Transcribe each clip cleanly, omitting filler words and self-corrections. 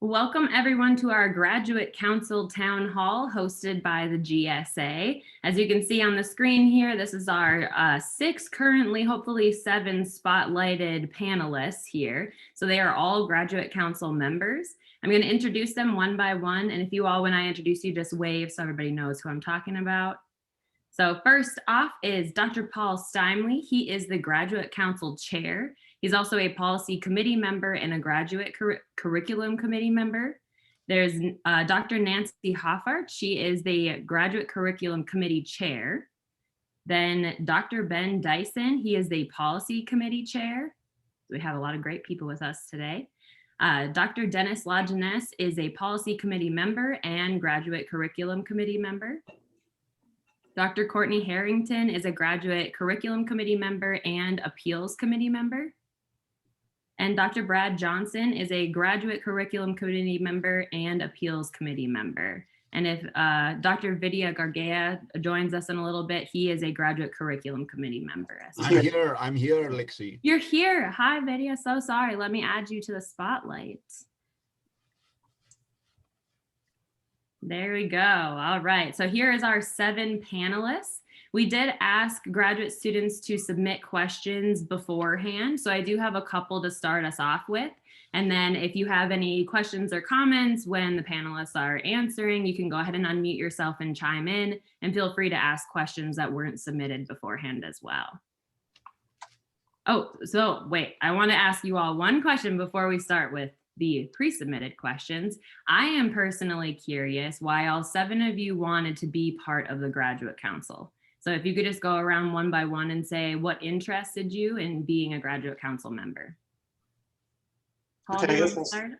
Welcome everyone to our Graduate Council Town Hall hosted by the GSA. As you can see on the screen here, this is our 6, currently hopefully 7 spotlighted panelists here. So they are all Graduate Council members. I'm going to introduce them one by one. And if you all, when I introduce you, just wave so everybody knows who I'm talking about. So first off is Dr. Paul Steimle. He is the Graduate Council Chair. He's also a policy committee member and a graduate curriculum committee member. There's Dr. Nancy Hoffart. She is the graduate curriculum committee chair. Then Dr. Ben Dyson. He is the policy committee chair. We have a lot of great people with us today. Dr. Dennis Lajeunesse is a policy committee member and graduate curriculum committee member. Dr. Courtney Harrington is a graduate curriculum committee member and appeals committee member. And Dr. Brad Johnson is a graduate curriculum committee member and appeals committee member. And if Dr. Vidya Gargea joins us in a little bit, he is a graduate curriculum committee member. I'm here, Lexi. You're here. Hi, Vidya. So sorry. Let me add you to the spotlight. There we go. All right. So here is our 7 panelists. We did ask graduate students to submit questions beforehand. So I do have a couple to start us off with. And then if you have any questions or comments when the panelists are answering, you can go ahead and unmute yourself and chime in, and feel free to ask questions that weren't submitted beforehand as well. Oh, so wait, I want to ask you all one question before we start with the pre-submitted questions. I am personally curious why all 7 of you wanted to be part of the Graduate Council. So if you could just go around one by one and say what interested you in being a Graduate Council member. Paul, Okay, do you want to start?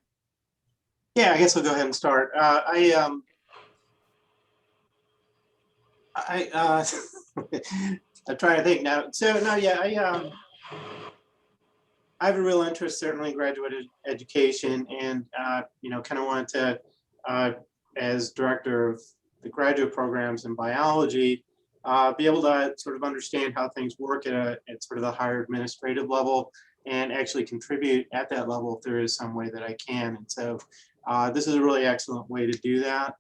Yeah, I guess I'll go ahead and start. I'm trying to think now. So no, yeah, I have a real interest certainly in graduate education, and kind of wanted to, as director of the graduate programs in biology, be able to sort of understand how things work at sort of the higher administrative level, and actually contribute at that level if there is some way that I can. And so this is a really excellent way to do that.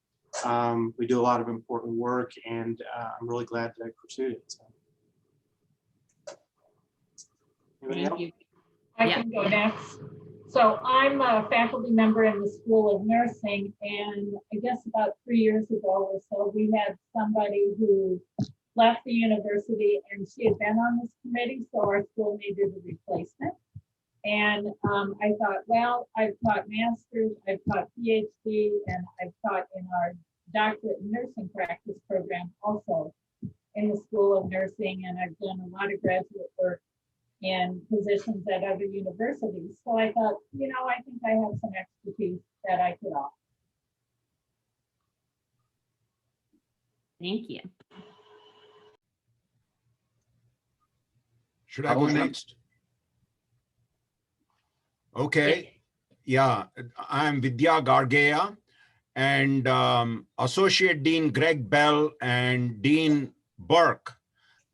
We do a lot of important work, and I'm really glad that I pursued it. So. Thank you. I can go next. So I'm a faculty member in the School of Nursing, and I guess about 3 years ago or so, we had somebody who left the university, and she had been on this committee, so our school needed a replacement. And I thought, well, I've taught master's, I've taught PhD, and I've taught in our doctorate in nursing practice program also in the School of Nursing, and I've done a lot of graduate work in positions at other universities. So I thought, I think I have some expertise that I could offer. Thank you. Should I go next? Okay. Yeah, I'm Vidya Gargea, and Associate Dean Greg Bell and Dean Burke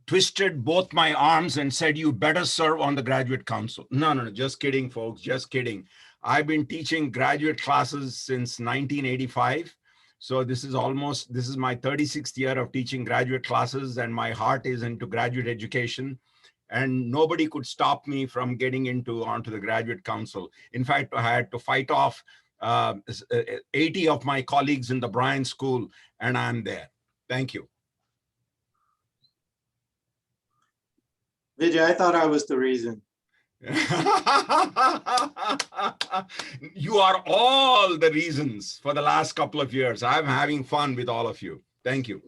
twisted both my arms and said, you better serve on the Graduate Council. No, just kidding, folks, just kidding. I've been teaching graduate classes since 1985. So this is my 36th year of teaching graduate classes, and my heart is into graduate education. And nobody could stop me from getting onto the Graduate Council. In fact, I had to fight off 80 of my colleagues in the Bryan School, and I'm there. Thank you. Vijay, I thought I was the reason. You are all the reasons for the last couple of years. I'm having fun with all of you. Thank you.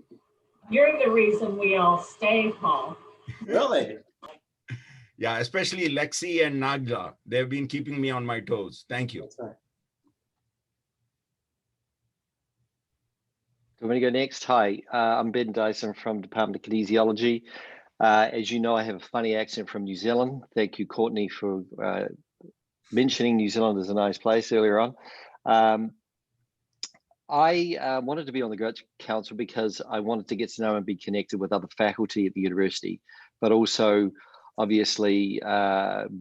You're the reason we all stay, Paul. Really? Yeah, especially Lexi and Naglaa. They've been keeping me on my toes. Thank you. That's right. Do you want me to go next? Hi, I'm Ben Dyson from Department of Kinesiology. As you know, I have a funny accent from New Zealand. Thank you, Courtney, for mentioning New Zealand as a nice place earlier on. I wanted to be on the Graduate Council because I wanted to get to know and be connected with other faculty at the university, but also obviously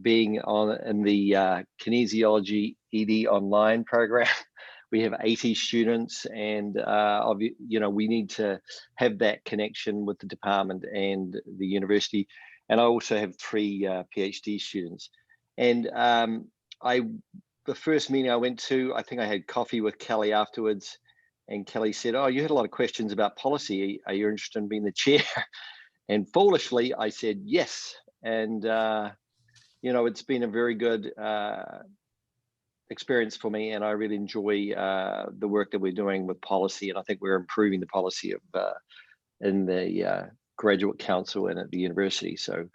being in the kinesiology ED online program we have 80 students, and we need to have that connection with the department and the university. And I also have 3 PhD students. And the first meeting I went to, I think I had coffee with Kelly afterwards, and Kelly said, "Oh, you had a lot of questions about policy. Are you interested in being the chair?" And foolishly, I said yes. And it's been a very good experience for me, and I really enjoy the work that we're doing with policy. And I think we're improving the policy of in the graduate council and at the university. So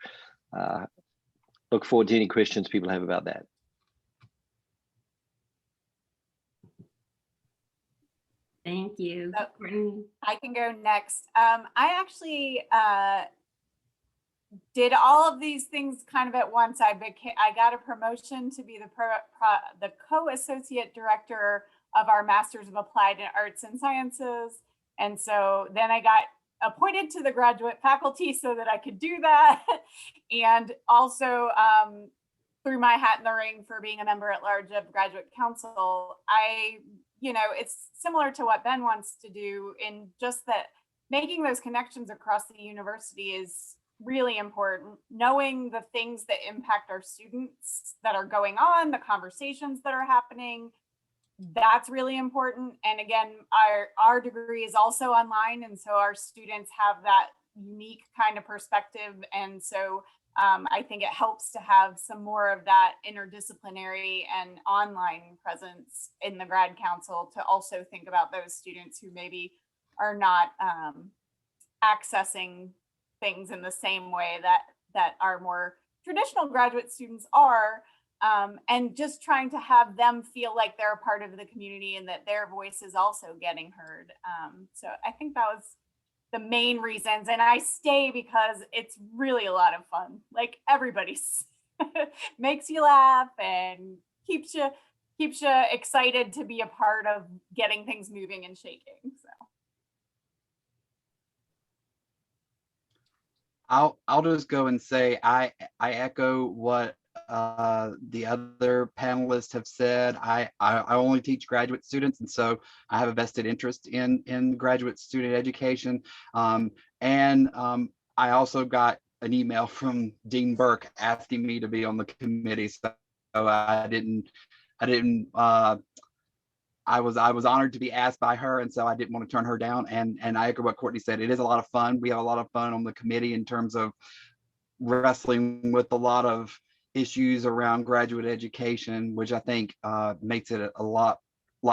look forward to any questions people have about that. Thank you. So, Courtney. I can go next. I actually did all of these things kind of at once. I got a promotion to be the co-associate director of our Masters of Applied Arts and Sciences. And so then I got appointed to the graduate faculty so that I could do that. And also threw my hat in the ring for being a member at large of Graduate Council. It's similar to what Ben wants to do, in just that making those connections across the university is really important. Knowing the things that impact our students that are going on, the conversations that are happening, that's really important. And again, our degree is also online, and so our students have that unique kind of perspective. And so I think it helps to have some more of that interdisciplinary and online presence in the grad council, to also think about those students who maybe are not accessing things in the same way that our more traditional graduate students are, and just trying to have them feel like they're a part of the community and that their voice is also getting heard. So I think that was the main reasons, and I stay because it's really a lot of fun. Like, everybody's makes you laugh and keeps you excited to be a part of getting things moving and shaking. So I'll just go and say I echo what the other panelists have said. I only teach graduate students, and so I have a vested interest in graduate student education. I also got an email from Dean Burke asking me to be on the committee, so I was honored to be asked by her, and so I didn't want to turn her down. And I echo what Courtney said. It is a lot of fun. We have a lot of fun on the committee in terms of wrestling with a lot of issues around graduate education, which I think makes it a lot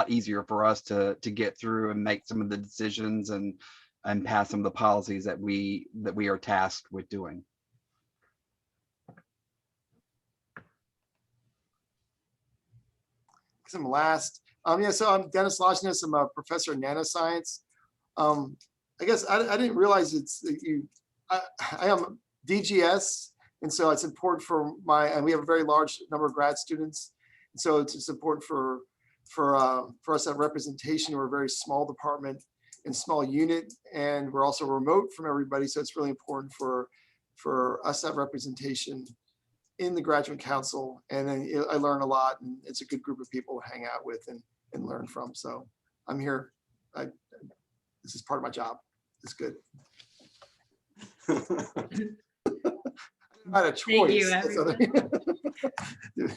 easier for us to get through and make some of the decisions and pass some of the policies that we are tasked with doing. Some last. So I'm Dennis Loshness. I'm a professor in nanoscience. I guess I didn't realize I am DGS, and so it's important for and we have a very large number of grad students, and so it's important for us to have representation. We're a very small department and small unit, and we're also remote from everybody, so it's really important for us to have representation in the graduate council. And then I learn a lot, and it's a good group of people to hang out with and learn from. So I'm here. This is part of my job. It's good. I had a choice. Thank you,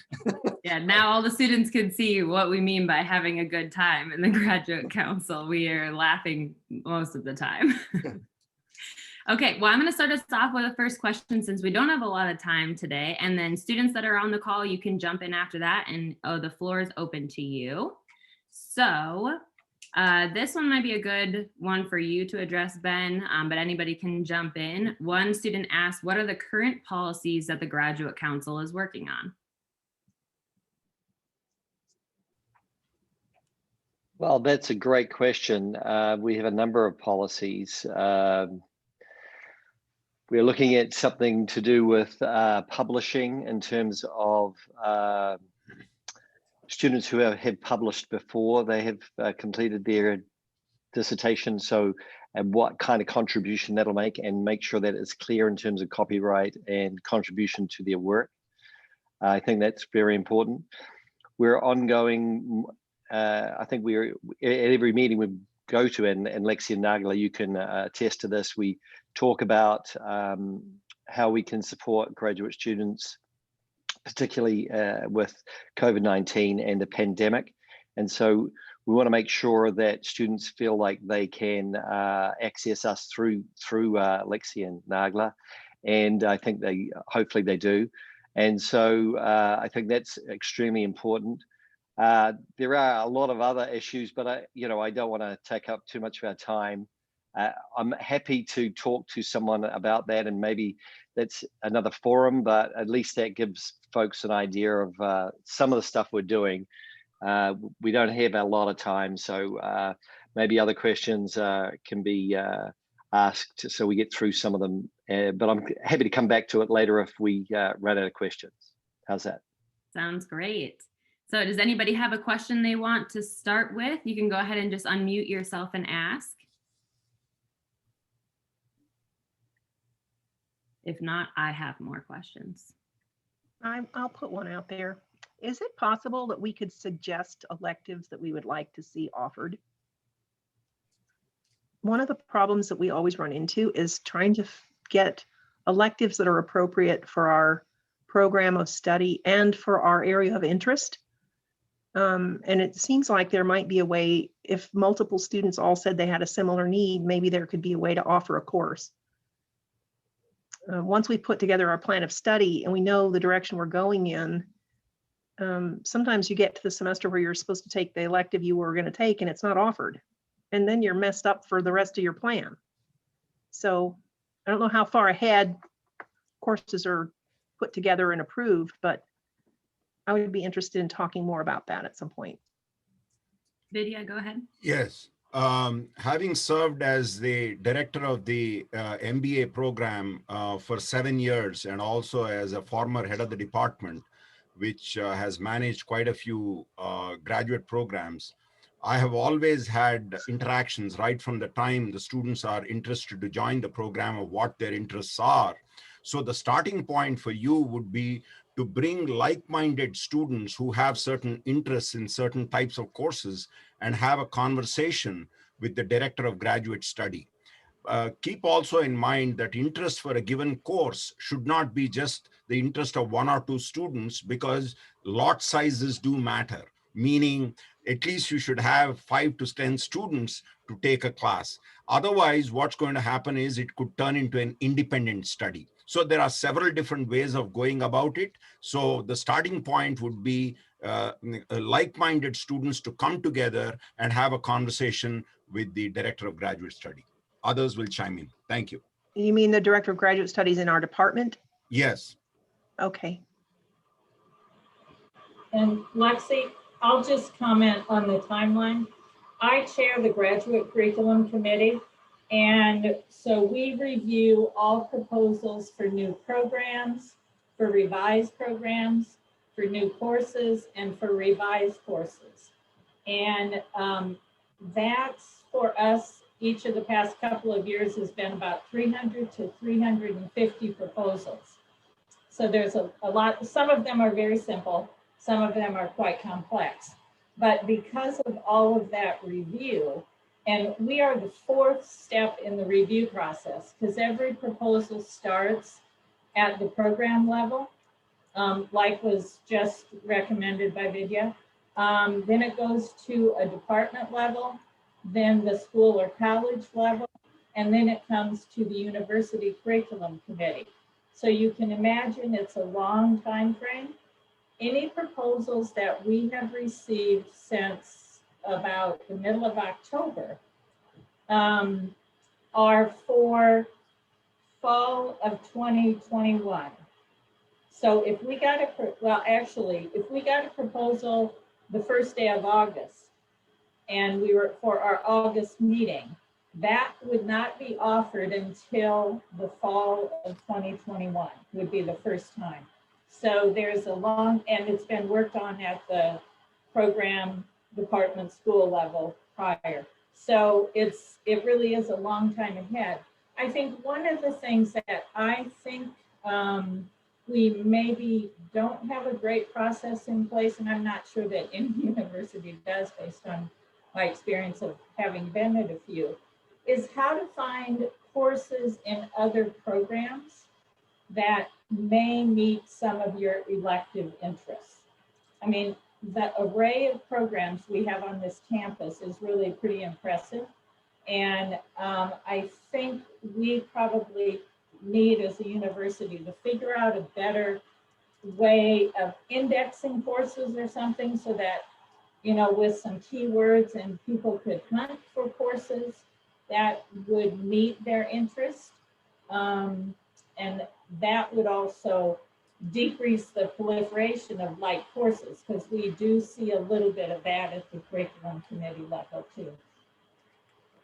yeah, now all the students can see what we mean by having a good time in the graduate council. We are laughing most of the time. Okay, well, I'm going to start us off with the first question, since we don't have a lot of time today. And then students that are on the call, you can jump in after that, and the floor is open to you. So this one might be a good one for you to address, Ben, but anybody can jump in. One student asked, what are the current policies that the Graduate Council is working on? Well, that's a great question. We have a number of policies. We're looking at something to do with publishing, in terms of students who have published before they have completed their dissertation. So, and what kind of contribution that'll make, and make sure that it's clear in terms of copyright and contribution to their work. I think that's very important. We're ongoing I think we're at every meeting we go to, and Lexi and Naglaa, you can attest to this. We talk about how we can support graduate students, particularly with COVID-19 and the pandemic. And so we want to make sure that students feel like they can access us through Lexi and Naglaa. And I think hopefully they do. And so I think that's extremely important. There are a lot of other issues, but I don't want to take up too much of our time. I'm happy to talk to someone about that, and maybe that's another forum, but at least that gives folks an idea of some of the stuff we're doing. We don't have a lot of time, so maybe other questions can be asked so we get through some of them. But I'm happy to come back to it later if we run out of questions. How's that? Sounds great. So does anybody have a question they want to start with? You can go ahead and just unmute yourself and ask. If not, I have more questions. I'll put one out there. Is it possible that we could suggest electives that we would like to see offered? One of the problems that we always run into is trying to get electives that are appropriate for our program of study and for our area of interest. And it seems like there might be a way, if multiple students all said they had a similar need, maybe there could be a way to offer a course. Once we put together our plan of study and we know the direction we're going in, sometimes you get to the semester where you're supposed to take the elective you were going to take and it's not offered. And then you're messed up for the rest of your plan. So I don't know how far ahead courses are put together and approved, but I would be interested in talking more about that at some point. Vidya, go ahead. Yes. Having served as the director of the MBA program for 7 years, and also as a former head of the department, which has managed quite a few graduate programs, I have always had interactions right from the time the students are interested to join the program of what their interests are. So the starting point for you would be to bring like-minded students who have certain interests in certain types of courses and have a conversation with the director of graduate study. Keep also in mind that interest for a given course should not be just the interest of 1 or 2 students, because lot sizes do matter, meaning at least you should have 5 to 10 students to take a class. Otherwise, what's going to happen is it could turn into an independent study. So there are several different ways of going about it. So the starting point would be like-minded students to come together and have a conversation with the director of graduate study. Others will chime in. Thank you. You mean the director of graduate studies in our department? Yes. Okay. And Lexi, I'll just comment on the timeline. I chair the graduate curriculum committee. And so we review all proposals for new programs, for revised programs, for new courses, and for revised courses. And that's for us, each of the past couple of years has been about 300 to 350 proposals. So there's a lot, some of them are very simple, some of them are quite complex. But because of all of that review, and we are the 4th step in the review process, because every proposal starts at the program level, like was just recommended by Vidya. Then it goes to a department level, then the school or college level, and then it comes to the university curriculum committee. So you can imagine it's a long time frame. Any proposals that we have received since about the middle of October are for fall of 2021. So if we got if we got a proposal the first day of August and we were for our August meeting, that would not be offered until the fall of 2021 would be the first time. So there's a long, and it's been worked on at the program department school level prior. So it really is a long time ahead. I think one of the things that I think we maybe don't have a great process in place, and I'm not sure that any university does based on my experience of having been at a few, is how to find courses in other programs that may meet some of your elective interests. I mean, the array of programs we have on this campus is really pretty impressive. And I think we probably need as a university to figure out a better way of indexing courses or something so that, you know, with some keywords and people could hunt for courses that would meet their interest. And that would also decrease the proliferation of light courses, because we do see a little bit of that at the curriculum committee level too.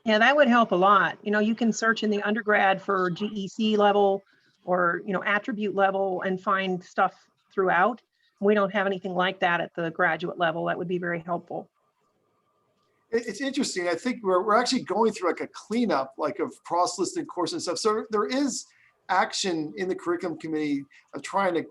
Yeah, that would help a lot. You know, you can search in the undergrad for GEC level or, you know, attribute level and find stuff throughout. We don't have anything like that at the graduate level. That would be very helpful. It's interesting. I think we're actually going through like a cleanup, like of cross-listed courses and stuff. So there is action in the curriculum committee of trying to,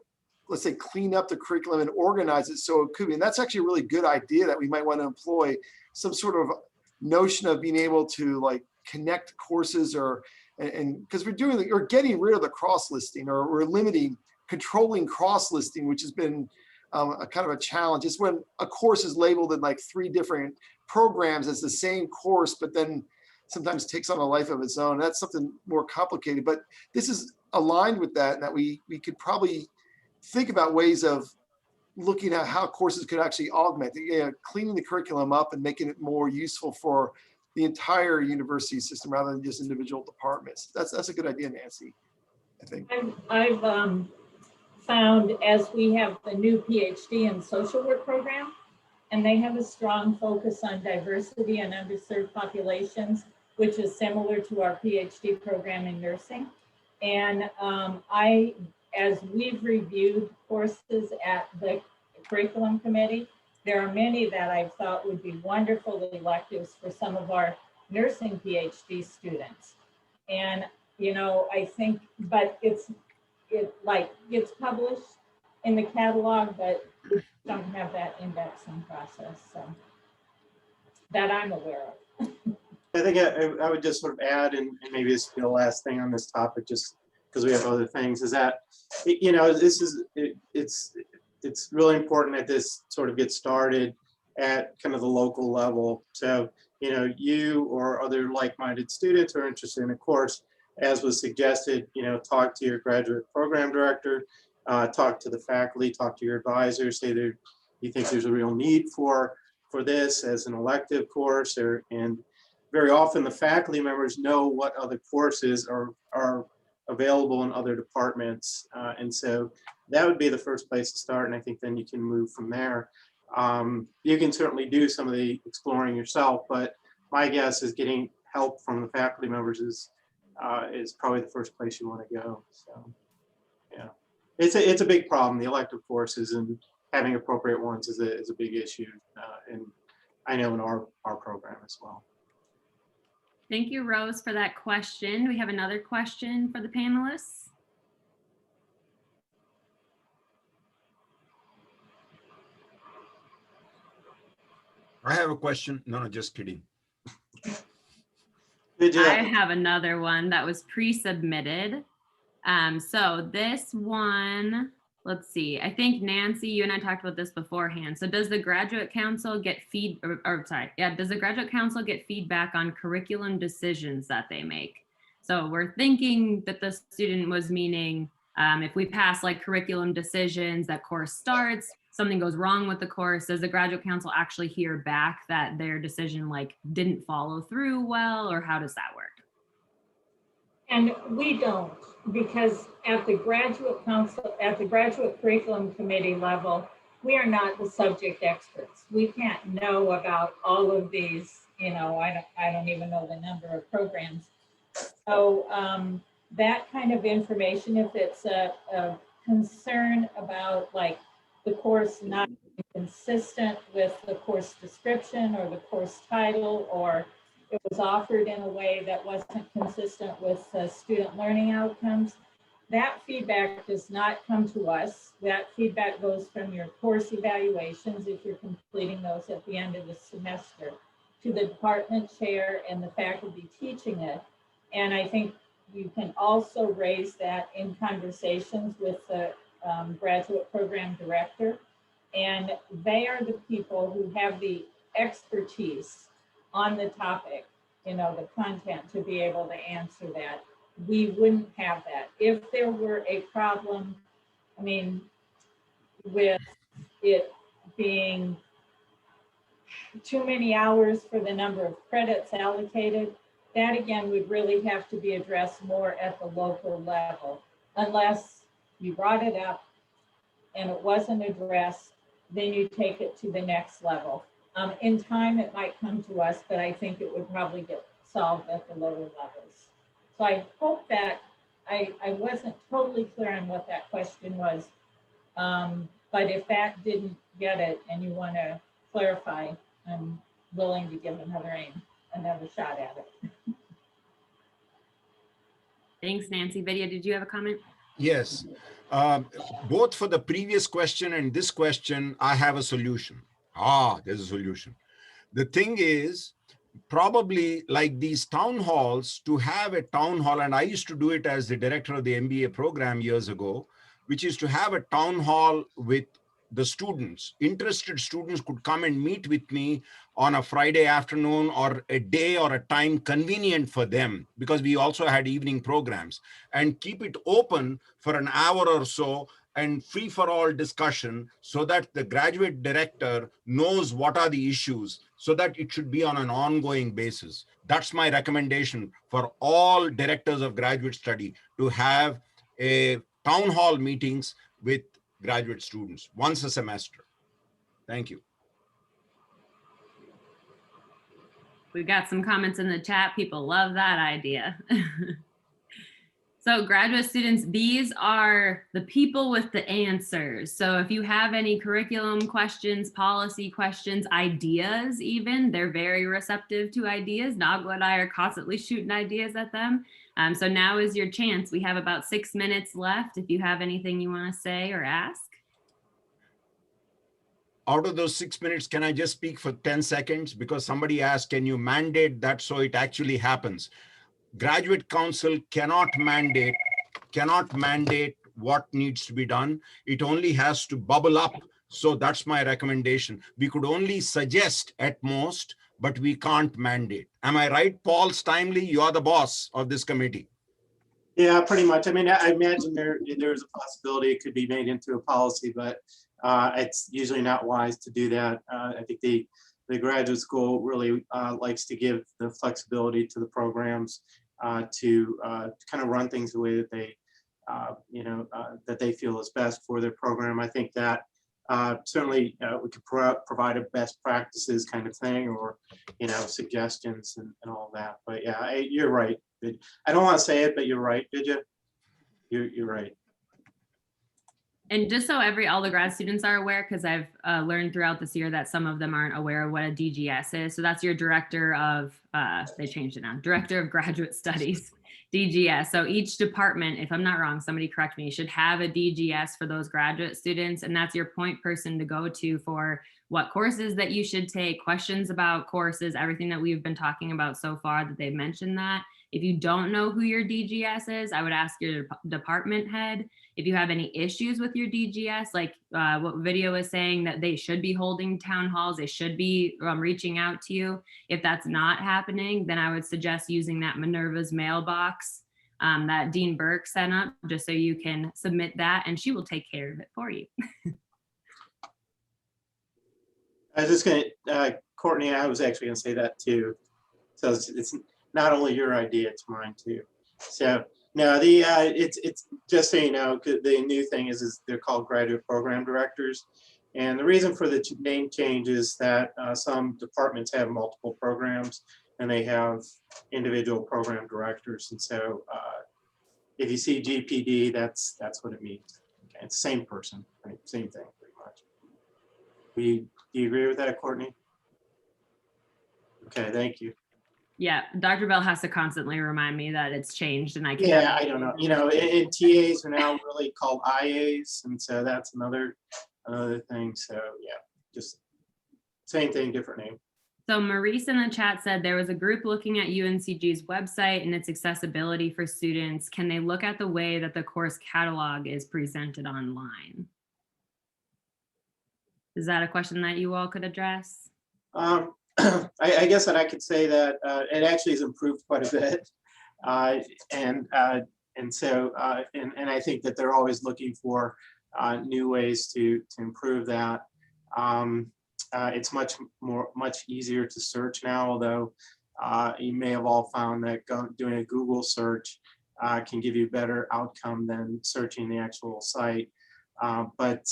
let's say, clean up the curriculum and organize it so it could be. And that's actually a really good idea that we might want to employ some sort of notion of being able to like connect courses or, and because we're getting rid of the cross-listing, or we're controlling cross-listing, which has been a kind of a challenge. It's when a course is labeled in like 3 different programs as the same course, but then sometimes takes on a life of its own. That's something more complicated, but this is aligned with that, and that we could probably think about ways of looking at how courses could actually augment, cleaning the curriculum up and making it more useful for the entire university system rather than just individual departments. That's a good idea, Nancy, I think. I've found, as we have the new PhD in social work program, and they have a strong focus on diversity and underserved populations, which is similar to our PhD program in nursing. And as we've reviewed courses at the curriculum committee, there are many that I thought would be wonderful electives for some of our nursing PhD students. And, you know, I think, but it gets published in the catalog, but we don't have that indexing process, so that I'm aware of. I think I would just sort of add, and maybe this will be the last thing on this topic, just because we have other things, is that, you know, it's really important that this sort of gets started at kind of the local level. So, you know, you or other like-minded students are interested in a course, as was suggested, you know, talk to your graduate program director, talk to the faculty, talk to your advisors, say that you think there's a real need for this as an elective course, and very often the faculty members know what other courses are available in other departments. And so that would be the first place to start. And I think then you can move from there. You can certainly do some of the exploring yourself, but my guess is getting help from the faculty members is probably the first place you want to go. So yeah, it's a big problem. The elective courses and having appropriate ones is a big issue. And I know in our program as well. Thank you, Rose, for that question. We have another question for the panelists. I have a question. No, just kidding. I have another one that was pre-submitted. So this one, let's see. I think Nancy, you and I talked about this beforehand. So does the graduate council get does the graduate council get feedback on curriculum decisions that they make? So we're thinking that the student was meaning if we pass like curriculum decisions, that course starts, something goes wrong with the course, does the graduate council actually hear back that their decision like didn't follow through well, or how does that work? And we don't, because at the graduate council, at the graduate curriculum committee level, we are not the subject experts. We can't know about all of these, you know, I don't even know the number of programs. So that kind of information, if it's a concern about like the course not being consistent with the course description or the course title, or it was offered in a way that wasn't consistent with student learning outcomes, that feedback does not come to us. That feedback goes from your course evaluations, if you're completing those at the end of the semester, to the department chair and the faculty teaching it. And I think you can also raise that in conversations with the graduate program director. And they are the people who have the expertise on the topic, you know, the content, to be able to answer that. We wouldn't have that. If there were a problem, I mean, with it being too many hours for the number of credits allocated, that again would really have to be addressed more at the local level. Unless you brought it up and it wasn't addressed, then you take it to the next level. In time, it might come to us, but I think it would probably get solved at the lower levels. So I hope that I wasn't totally clear on what that question was. But if that didn't get it and you want to clarify, I'm willing to give another shot at it. Thanks, Nancy. Vidya, did you have a comment? Yes. Both for the previous question and this question, I have a solution. There's a solution. The thing is, probably like these town halls, to have a town hall, and I used to do it as the director of the MBA program years ago, which is to have a town hall with the students. Interested students could come and meet with me on a Friday afternoon or a day or a time convenient for them, because we also had evening programs, and keep it open for an hour or so and free for all discussion, so that the graduate director knows what are the issues, so that it should be on an ongoing basis. That's my recommendation for all directors of graduate study, to have a town hall meetings with graduate students once a semester. Thank you. We got some comments in the chat. People love that idea. So graduate students, these are the people with the answers. So if you have any curriculum questions, policy questions, ideas even, they're very receptive to ideas. Naglaa and I are constantly shooting ideas at them. So now is your chance. We have about 6 minutes left. If you have anything you want to say or ask. Out of those 6 minutes, can I just speak for 10 seconds? Because somebody asked, can you mandate that so it actually happens? Graduate Council cannot mandate what needs to be done. It only has to bubble up. So that's my recommendation. We could only suggest at most, but we can't mandate. Am I right, Paul Steimle? You are the boss of this committee. Yeah, pretty much. I mean, I imagine there's a possibility it could be made into a policy, but it's usually not wise to do that. I think the graduate school really likes to give the flexibility to the programs to kind of run things the way that they, that they feel is best for their program. I think that certainly we could provide a best practices kind of thing, or, suggestions and all that. But yeah, you're right. I don't want to say it, but you're right, Vidya. You're right. And just so all the grad students are aware, because I've learned throughout this year that some of them aren't aware of what a DGS is. So that's your director of, they changed it now, Director of Graduate Studies, DGS. So each department, if I'm not wrong, somebody correct me, should have a DGS for those graduate students. And that's your point person to go to for what courses that you should take, questions about courses, everything that we've been talking about so far that they've mentioned that. If you don't know who your DGS is, I would ask your department head. If you have any issues with your DGS, like what Vidya was saying, that they should be holding town halls, they should be reaching out to you. If that's not happening, then I would suggest using that Minerva's mailbox that Dean Burke sent up, just so you can submit that and she will take care of it for you. I was just going to, Courtney, I was actually going to say that too. So it's not only your idea, it's mine too. So no, it's just so you know, the new thing is they're called graduate program directors. And the reason for the name change is that some departments have multiple programs and they have individual program directors. And so if you see GPD, that's what it means. Okay, it's the same person, right? Same thing pretty much. Do you agree with that, Courtney? Okay, thank you. Yeah, Dr. Bell has to constantly remind me that it's changed and I can't. Yeah, I don't know. You know, and TAs are now really called IAs, and so that's another thing. So yeah, just same thing, different name. So Maurice in the chat said there was a group looking at UNCG's website and its accessibility for students. Can they look at the way that the course catalog is presented online? Is that a question that you all could address? I guess that I could say that it actually has improved quite a bit. And I think that they're always looking for new ways to improve that. It's much easier to search now, although you may have all found that doing a Google search can give you a better outcome than searching the actual site. But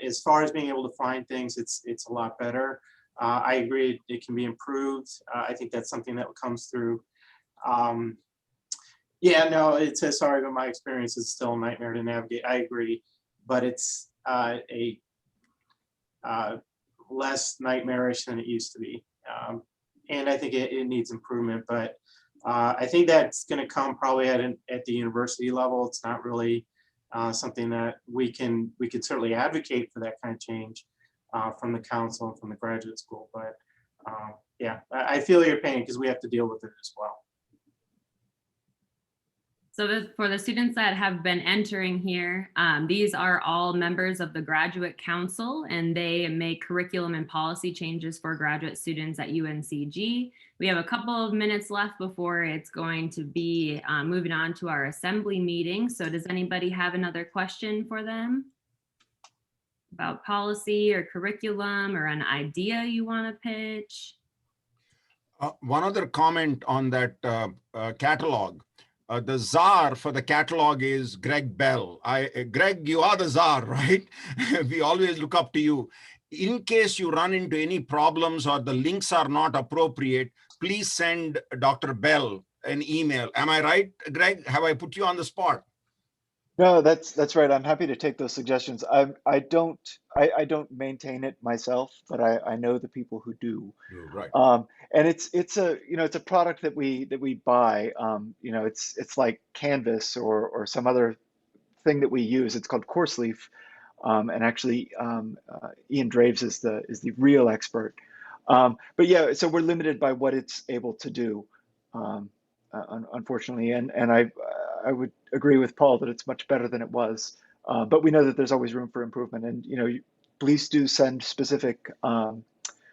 as far as being able to find things, it's a lot better. I agree it can be improved. I think that's something that comes through. Yeah, no, it says sorry, but my experience is still a nightmare to navigate. I agree, but it's less nightmarish than it used to be. And I think it needs improvement, but I think that's going to come probably at the university level. It's not really something that we could certainly advocate for that kind of change from the council and from the graduate school. But yeah, I feel your pain because we have to deal with it as well. So for the students that have been entering here, these are all members of the Graduate Council, and they make curriculum and policy changes for graduate students at UNCG. We have a couple of minutes left before it's going to be moving on to our assembly meeting. So does anybody have another question for them about policy or curriculum or an idea you want to pitch? One other comment on that catalog. The czar for the catalog is Greg Bell. Greg, you are the czar, right? We always look up to you. In case you run into any problems or the links are not appropriate, please send Dr. Bell an email. Am I right, Greg? Have I put you on the spot? No, that's right. I'm happy to take those suggestions. I don't maintain it myself, but I know the people who do. Right. And it's a product that we buy. It's like Canvas or some other thing that we use. It's called CourseLeaf, and actually Ian Draves is the real expert. But yeah, so we're limited by what it's able to do, unfortunately, and I would agree with Paul that it's much better than it was, but we know that there's always room for improvement. And please do send specific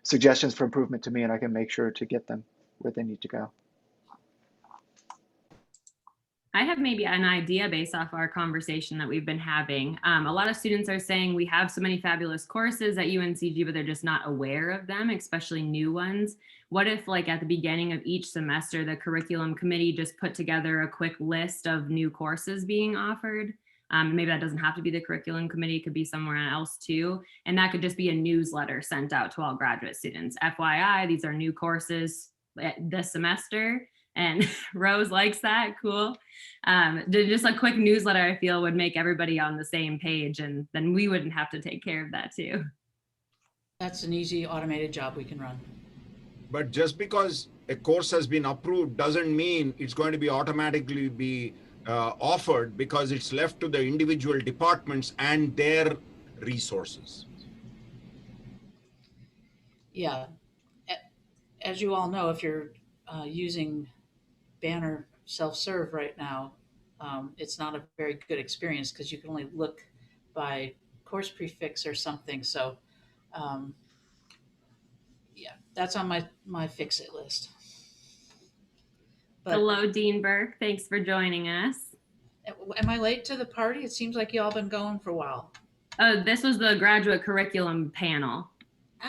suggestions for improvement to me, and I can make sure to get them where they need to go. I have maybe an idea based off our conversation that we've been having. A lot of students are saying we have so many fabulous courses at UNCG, but they're just not aware of them, especially new ones. What if, like, at the beginning of each semester, the curriculum committee just put together a quick list of new courses being offered? Maybe that doesn't have to be the curriculum committee, it could be somewhere else too. And that could just be a newsletter sent out to all graduate students. FYI, these are new courses this semester. And Rose likes that, cool. Just a quick newsletter, I feel, would make everybody on the same page, and then we wouldn't have to take care of that too. That's an easy automated job we can run. But just because a course has been approved doesn't mean it's going to be automatically be offered, because it's left to the individual departments and their resources. Yeah, as you all know, if you're using Banner self-serve right now, it's not a very good experience because you can only look by course prefix or something. So yeah, that's on my fix-it list. But, hello, Dean Burke. Thanks for joining us. Am I late to the party? It seems like y'all been going for a while. This was the graduate curriculum panel,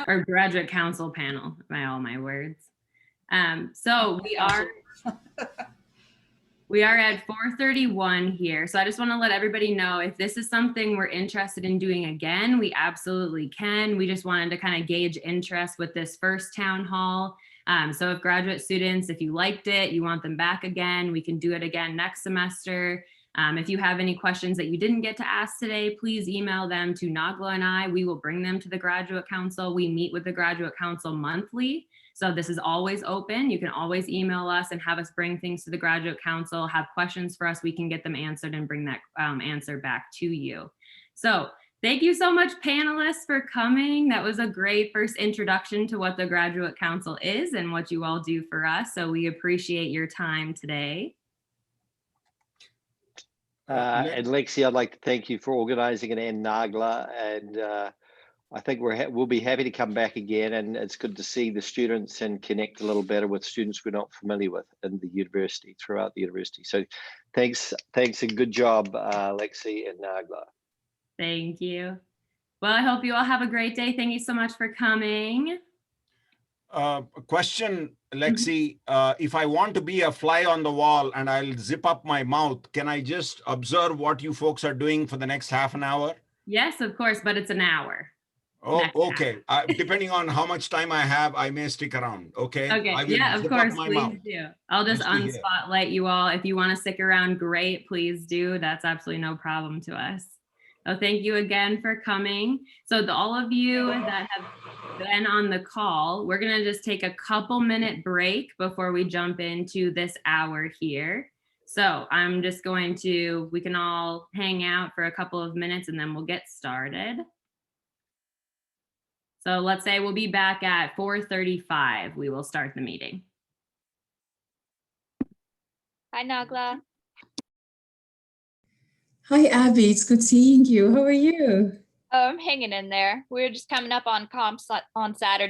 or graduate council panel, by all my words. So we are at 4:31 here. So I just want to let everybody know, if this is something we're interested in doing again, we absolutely can. We just wanted to kind of gauge interest with this first town hall. So if graduate students, if you liked it, you want them back again, we can do it again next semester. If you have any questions that you didn't get to ask today, please email them to Naglaa and I. We will bring them to the Graduate Council. We meet with the Graduate Council monthly. So this is always open. You can always email us and have us bring things to the Graduate Council, have questions for us. We can get them answered and bring that answer back to you. So thank you so much, panelists, for coming. That was a great first introduction to what the Graduate Council is and what you all do for us. So we appreciate your time today. And Lexi, I'd like to thank you for organizing it, and Naglaa, and I think we'll be happy to come back again, and it's good to see the students and connect a little better with students we're not familiar with in the university, throughout the university. So thanks and good job, Lexi and Naglaa. Thank you. Well, I hope you all have a great day. Thank you so much for coming. A question, Lexi, if I want to be a fly on the wall and I'll zip up my mouth, can I just observe what you folks are doing for the next half an hour? Yes, of course, but it's an hour. Oh, okay. Depending on how much time I have, I may stick around. Okay. Okay. I will Yeah, of zip up course. my Please mouth. do. I'll just Nice to hear. unspotlight you all. If you want to stick around, great. Please do. That's absolutely no problem to us. So thank you again for coming. So all of you that have been on the call, we're going to just take a couple minute break before we jump into this hour here. So I'm just going to, we can all hang out for a couple of minutes and then we'll get started. So let's say we'll be back at 4:35. We will start the meeting. Hi, Naglaa. Hi, Abby. It's good seeing you. How are you? Oh, I'm hanging in there. We're just coming up on comps on Saturday.